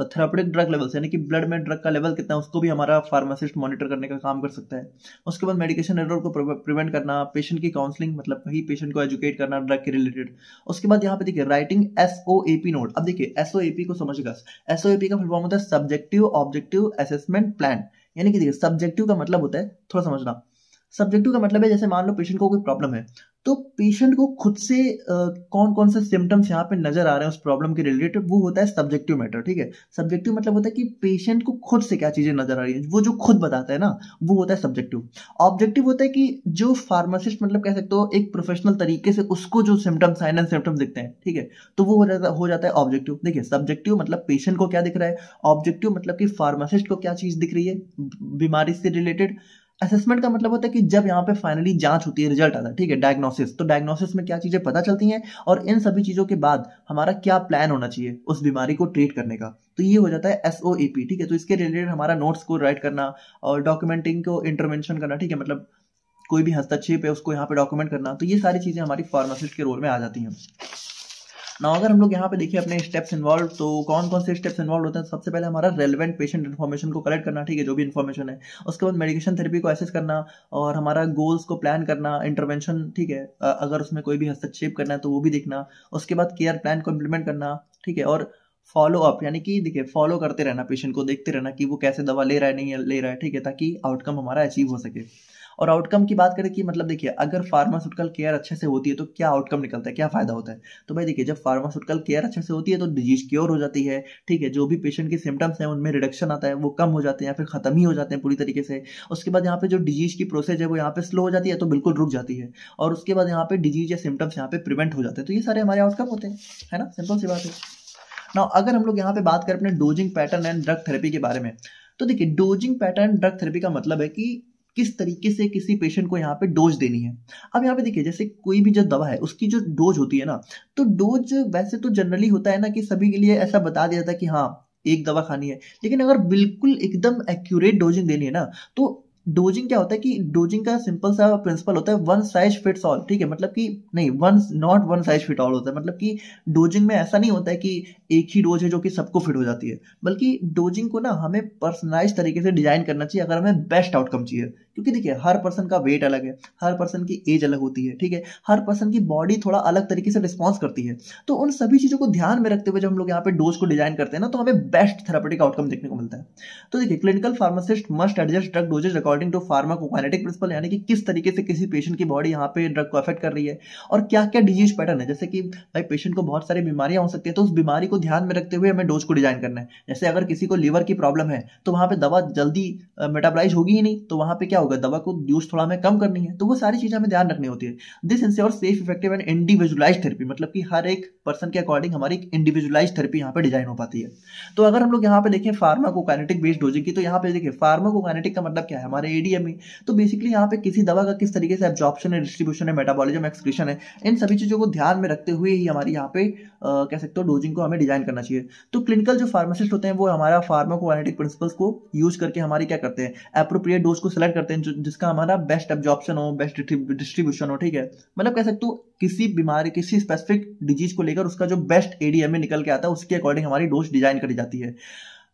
थेरापेटिक ड्रग लेवल्स, यानी कि ब्लड में ड्रग का लेवल कितना है उसको भी हमारा फार्मासिस्ट मॉनिटर करने का काम कर सकता है। उसके बाद मेडिकेशन एरर को प्रिवेंट करना, पेशेंट की काउंसलिंग मतलब वही पेशेंट को एजुकेट करना ड्रग के रिलेटेड। उसके बाद यहाँ पे देखिए राइटिंग SOAP नोट। अब देखिए SOAP को समझिएगा, SOAP का फुल फॉर्म होता है सब्जेक्टिव ऑब्जेक्टिव असेसमेंट प्लान। यानी कि देखिए सब्जेक्टिव का मतलब होता है, थोड़ा समझना, सब्जेक्टिव का मतलब है जैसे मान लो पेशेंट को कोई प्रॉब्लम है, तो पेशेंट को खुद से कौन कौन से सिम्टम्स यहाँ पे नजर आ रहे हैं उस प्रॉब्लम के रिलेटेड, वो होता है सब्जेक्टिव मैटर, ठीक है। सब्जेक्टिव मतलब होता है कि पेशेंट को खुद से क्या चीजें नजर आ रही है, वो जो खुद बताता है ना, वो होता है सब्जेक्टिव। ऑब्जेक्टिव होता है कि जो फार्मासिस्ट मतलब कह सकते हो एक प्रोफेशनल तरीके से उसको जो सिम्टम्स, साइन एंड सिम्टम्स दिखते हैं, ठीक है, तो वो हो जाता है ऑब्जेक्टिव। देखिए सब्जेक्टिव मतलब पेशेंट को क्या दिख रहा है, ऑब्जेक्टिव मतलब कि फार्मासिस्ट को क्या चीज दिख रही है बीमारी से रिलेटेड। असेसमेंट का मतलब होता है कि जब यहाँ पे फाइनली जांच होती है, रिजल्ट आता है, ठीक है, डायग्नोसिस। तो डायग्नोसिस में क्या चीजें पता चलती हैं, और इन सभी चीजों के बाद हमारा क्या प्लान होना चाहिए उस बीमारी को ट्रीट करने का, तो ये हो जाता है SOAP, ठीक है। तो इसके रिलेटेड हमारा नोट्स को राइट करना और डॉक्यूमेंटिंग को इंटरवेंशन करना, ठीक है, मतलब कोई भी हस्तक्षेप है उसको यहाँ पे डॉक्यूमेंट करना। तो ये सारी चीजें हमारी फार्मासिस्ट के रोल में आ जाती हैं। ना अगर हम लोग यहाँ पे देखिए अपने स्टेप्स इन्वॉल्व, तो कौन कौन से स्टेप्स इन्वॉल्व होते हैं। सबसे पहले हमारा रेलेवेंट पेशेंट इन्फॉर्मेशन को कलेक्ट करना, ठीक है, जो भी इन्फॉर्मेशन है। उसके बाद मेडिकेशन थेरेपी को एसेस करना, और हमारा गोल्स को प्लान करना, इंटरवेंशन, ठीक है, अगर उसमें कोई भी हस्तक्षेप करना है तो वो भी देखना। उसके बाद केयर प्लान को इम्प्लीमेंट करना, ठीक है, और फॉलो अप, यानी कि देखिए फॉलो करते रहना, पेशेंट को देखते रहना कि वो कैसे दवा ले रहा है, नहीं ले रहा है, ठीक है, ताकि आउटकम हमारा अचीव हो सके। और आउटकम की बात करें कि मतलब देखिए अगर फार्मास्यूटिकल केयर अच्छे से होती है तो क्या आउटकम निकलता है, क्या फायदा होता है। तो भाई देखिए जब फार्मास्यूटिकल केयर अच्छे से होती है तो डिजीज क्योर हो जाती है, ठीक है, जो भी पेशेंट के सिम्टम्स हैं उनमें रिडक्शन आता है, वो कम हो जाते हैं या फिर खत्म ही हो जाते हैं पूरी तरीके से। उसके बाद यहाँ पे जो डिजीज की प्रोसेस है वो यहाँ पे स्लो हो जाती है, तो बिल्कुल रुक जाती है, और उसके बाद यहाँ पे डिजीज या सिम्टम्स यहाँ पे प्रिवेंट हो जाते हैं। तो ये सारे हमारे आउटकम होते हैं, है ना, सिंपल सी बात है। ना अगर हम लोग यहाँ पे बात करें अपने dosing pattern and drug therapy के बारे में, तो देखिए डोजिंग पैटर्न ड्रग थेरेपी का मतलब है कि किस तरीके से किसी पेशेंट को यहाँ पे डोज देनी है। अब यहाँ पे देखिए जैसे कोई भी जो दवा है उसकी जो डोज होती है ना, तो डोज वैसे तो जनरली होता है ना कि सभी के लिए ऐसा बता दिया जाता है कि हाँ एक दवा खानी है, लेकिन अगर बिल्कुल एकदम एक्यूरेट डोजिंग देनी है ना, तो डोजिंग क्या होता है कि डोजिंग का सिंपल सा प्रिंसिपल होता है वन साइज फिट्स ऑल, ठीक है, मतलब कि नहीं, one not one size fit all होता है, मतलब कि डोजिंग में ऐसा नहीं होता है कि एक ही डोज है जो कि सबको फिट हो जाती है, बल्कि डोजिंग को ना हमें पर्सनलाइज तरीके से डिजाइन करना चाहिए अगर हमें बेस्ट आउटकम चाहिए। क्योंकि देखिए हर पर्सन का वेट अलग है, हर पर्सन की एज अलग होती है, ठीक है, हर पर्सन की बॉडी थोड़ा अलग तरीके से रिस्पॉन्स करती है। तो उन सभी चीजों को ध्यान में रखते हुए जब हम लोग यहाँ पे डोज को डिजाइन करते हैं ना, तो हमें बेस्ट थेरापेटिक आउटकम देखने को मिलता है। तो देखिए clinical pharmacist must adjust drug dosages according to pharmacokinetic principle, यानी कि किस तरीके से किसी पेशेंट की बॉडी यहाँ पे ड्रग को अफेक्ट कर रही है और क्या क्या डिजीज पैटर्न है। जैसे कि भाई पेशेंट को बहुत सारी बीमारियां हो सकती है, तो उस बीमारी को ध्यान में रखते हुए हमें डोज को डिजाइन करना है। जैसे अगर किसी को लीवर की प्रॉब्लम है तो वहां पे दवा जल्दी मेटाबलाइज होगी ही नहीं, तो वहां पे क्या होगा, दवा को यूज थोड़ा हमें कम करनी है। तो वो सारी चीजें हमें ध्यान रखनी होती है। This ensure safe effective and individualised therapy, मतलब कि हर एक पर्सन के अकॉर्डिंग हमारी इंडिविजुअलाइज्ड थेरेपी यहाँ पे डिजाइन हो पाती है। तो अगर हम लोग यहाँ पे देखें फार्माकोकाइनेटिक बेस्ड डोजिंग की, तो यहाँ पे देखिए फार्माकोकाइनेटिक का मतलब क्या है, हमारे एडीएमई। तो बेसिकली यहाँ पे किसी दवा का किस तरीके से एब्जॉर्प्शन है, डिस्ट्रीब्यूशन है, मेटाबॉलिज्म, एक्सक्रीशन है, इन सभी चीजों को ध्यान में रखते हुए ही हमारी यहाँ पे कह सकते हो डोजिंग को हमें डिजाइन करना चाहिए। तो क्लिनिकल जो फार्मासिस्ट होते हैं वो हमारा फार्माकोकाइनेटिक प्रिंसिपल्स को यूज करके हमारी क्या करते हैं, एप्रोप्रिएट डोज को सिलेक्ट करते हैं जिसका हमारा बेस्ट एब्जॉर्प्शन हो, बेस्ट डिस्ट्रीब्यूशन हो, ठीक है, मतलब कह सकते हो किसी बीमारी, किसी स्पेसिफिक डिजीज को लेकर उसका जो बेस्ट एडीएमए निकल के आता है उसके अकॉर्डिंग हमारी डोज डिजाइन करी जाती है।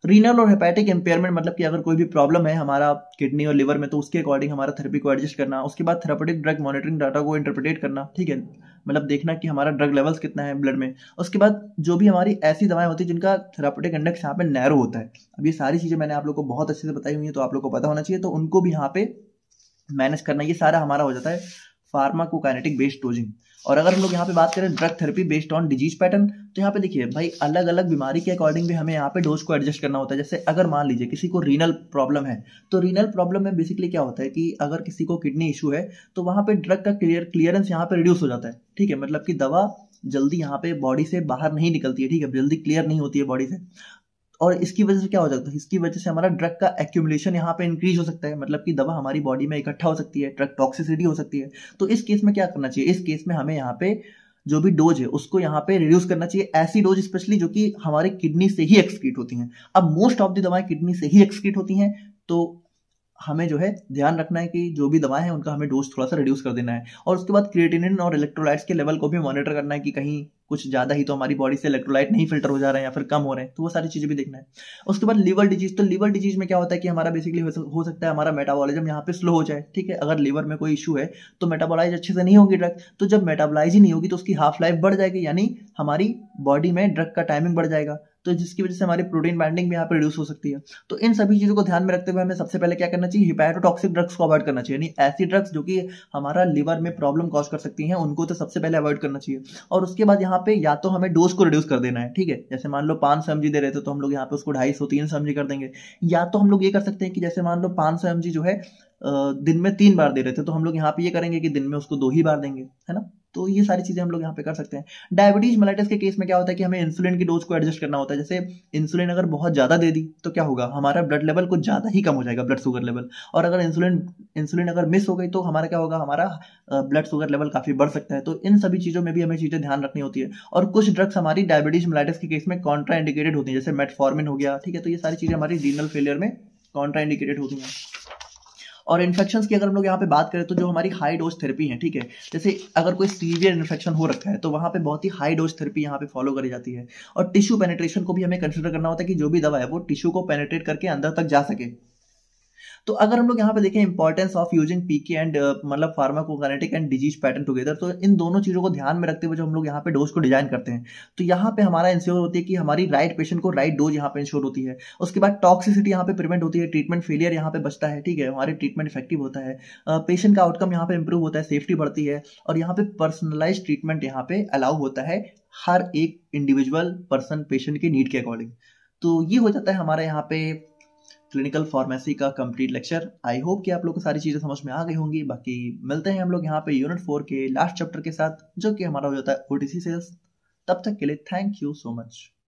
रीनल और हेपेटिक इंपेयरमेंट, मतलब कि अगर कोई भी प्रॉब्लम है हमारा किडनी और लिवर में, तो उसके अकॉर्डिंग हमारा थेरेपी को एडजस्ट करना। उसके बाद थेरापेटिक ड्रग मॉनिटरिंग डाटा को इंटरप्रिटेट करना, ठीक है, मतलब देखना कि हमारा ड्रग लेवल्स कितना है ब्लड में। उसके बाद जो भी हमारी ऐसी दवाएं होती है जिनका थेरापेटिक इंडेक्स यहाँ पे नैरो होता है, अब ये सारी चीजें मैंने आप लोग को बहुत अच्छे से बताई हुई है, तो आप लोग को पता होना चाहिए, तो उनको भी यहाँ पे मैनेज करना, ये सारा हमारा हो जाता है फार्माकोकाइनेटिक बेस्ड डोजिंग। और अगर हम लोग यहाँ पे बात करें drug therapy based on disease pattern, तो यहाँ पे देखिए भाई अलग अलग बीमारी के अकॉर्डिंग भी हमें यहाँ पे डोज को एडजस्ट करना होता है। जैसे अगर मान लीजिए किसी को रीनल प्रॉब्लम है, तो रीनल प्रॉब्लम में बेसिकली क्या होता है कि अगर किसी को किडनी इशू है तो वहां पे ड्रग का क्लियरेंस यहाँ पे रिड्यूस हो जाता है, ठीक है, मतलब कि दवा जल्दी यहाँ पे बॉडी से बाहर नहीं निकलती है, ठीक है, जल्दी क्लियर नहीं होती है बॉडी से। और इसकी वजह से क्या हो जाता है, इसकी वजह से हमारा ड्रग का एक्यूमुलेशन यहाँ पे इंक्रीज हो सकता है, मतलब कि दवा हमारी बॉडी में इकट्ठा हो सकती है, ड्रग टॉक्सिसिटी हो सकती है। तो इस केस में क्या करना चाहिए, इस केस में हमें यहाँ पे जो भी डोज है उसको यहाँ पे रिड्यूस करना चाहिए, ऐसी डोज स्पेशली जो कि हमारे किडनी से ही एक्सक्रीट होती हैं। अब मोस्ट ऑफ द दवाएं किडनी से ही एक्सक्रीट होती हैं, तो हमें जो है ध्यान रखना है कि जो भी दवाएं हैं उनका हमें डोज थोड़ा सा रिड्यूस कर देना है। और उसके बाद क्रिएटिनिन और इलेक्ट्रोलाइट्स के लेवल को भी मॉनिटर करना है कि कहीं कुछ ज्यादा ही तो हमारी बॉडी से इलेक्ट्रोलाइट नहीं फिल्टर हो जा रहे हैं या फिर कम हो रहे हैं, तो वो सारी चीजें भी देखना है। उसके बाद लिवर डिजीज, तो लिवर डिजीज में क्या होता है कि हमारा बेसिकली हो सकता है हमारा मेटाबॉलिज्म यहाँ पे स्लो हो जाए, ठीक है, अगर लिवर में कोई इशू है तो मेटाबॉलाइज अच्छे से नहीं होगी ड्रग, तो जब मेटाबॉलाइज ही नहीं होगी तो उसकी हाफ लाइफ बढ़ जाएगी, यानी हमारी बॉडी में ड्रग का टाइमिंग बढ़ जाएगा, तो जिसकी वजह से हमारी प्रोटीन बाइंडिंग भी यहाँ पे रिड्यूस हो सकती है। तो इन सभी चीजों को ध्यान में रखते हुए हमें सबसे पहले क्या करना चाहिए, हिपैटोटॉक्सिक ड्रग्स को अवॉइड करना चाहिए, यानी ऐसी ड्रग्स जो कि हमारा लिवर में प्रॉब्लम कॉज कर सकती हैं उनको तो सबसे पहले अवॉइड करना चाहिए। और उसके बाद यहाँ पे या तो हमें डोज को रिड्यूस कर देना है, ठीक है, जैसे मान लो 500 mg दे रहे थे तो हम लोग यहाँ पे उसको 250-300 mg कर देंगे। या तो हम लोग ये कर सकते हैं कि जैसे मान लो 500 mg जो है दिन में 3 बार दे रहे थे, तो हम लोग यहाँ पे ये करेंगे कि दिन में उसको 2 ही बार देंगे, है ना। तो ये सारी चीजें हम लोग यहाँ पे कर सकते हैं। डायबिटीज मेलाइटिस के केस में क्या होता है कि हमें इंसुलिन की डोज को एडजस्ट करना होता है। जैसे इंसुलिन अगर बहुत ज्यादा दे दी तो क्या होगा, हमारा ब्लड लेवल कुछ ज्यादा ही कम हो जाएगा, ब्लड शुगर लेवल। और अगर इंसुलिन अगर मिस हो गई तो हमारा क्या होगा, हमारा ब्लड शुगर लेवल काफी बढ़ सकता है। तो इन सभी चीजों में भी हमें चीजें ध्यान रखनी होती है। और कुछ ड्रग्स हमारी डायबिटीज मेलाइटिस के केस में कॉन्ट्रा इंडिकेटेड होती है, जैसे मेटफॉर्मिन हो गया, ठीक है, तो ये सारी चीजें हमारी रीनल फेलियर में कॉन्ट्रा इंडिकेटेड होती हैं। और इन्फेक्शंस की अगर हम लोग यहाँ पे बात करें तो जो हमारी हाई डोज थेरेपी है, ठीक है, जैसे अगर कोई सीवियर इन्फेक्शन हो रखा है तो वहाँ पे बहुत ही हाई डोज थेरेपी यहाँ पे फॉलो करी जाती है। और टिश्यू पेनिट्रेशन को भी हमें कंसिडर करना होता है कि जो भी दवा है वो टिश्यू को पेनिट्रेट करके अंदर तक जा सके। तो अगर हम लोग यहाँ पे देखें importance of using PK and मतलब pharmacokinetic and disease pattern together, तो इन दोनों चीजों को ध्यान में रखते हुए जो हम लोग यहाँ पे डोज को डिजाइन करते हैं, तो यहाँ पे हमारा इंश्योर होती है कि हमारी राइट पेशेंट को राइट डोज यहाँ पे इंश्योर होती है। उसके बाद टॉक्सिसिटी यहाँ पे प्रिवेंट होती है, ट्रीटमेंट फेलियर यहाँ पे बचता है, ठीक है, हमारे ट्रीटमेंट इफेक्टिव होता है, पेशेंट का आउटकम यहाँ पे इंप्रूव होता है, सेफ्टी बढ़ती है, और यहाँ पे पर्सनलाइज ट्रीटमेंट यहाँ पे अलाउ होता है हर एक इंडिविजुअल पर्सन पेशेंट के नीड के अकॉर्डिंग। तो ये हो जाता है हमारे यहाँ पे क्लिनिकल फार्मेसी का कंप्लीट लेक्चर। आई होप कि आप लोग को सारी चीजें समझ में आ गई होंगी। बाकी मिलते हैं हम लोग यहाँ पे यूनिट 4 के लास्ट चैप्टर के साथ, जो कि हमारा हो जाता है ओटीसी सेल्स। तब तक के लिए थैंक यू सो मच।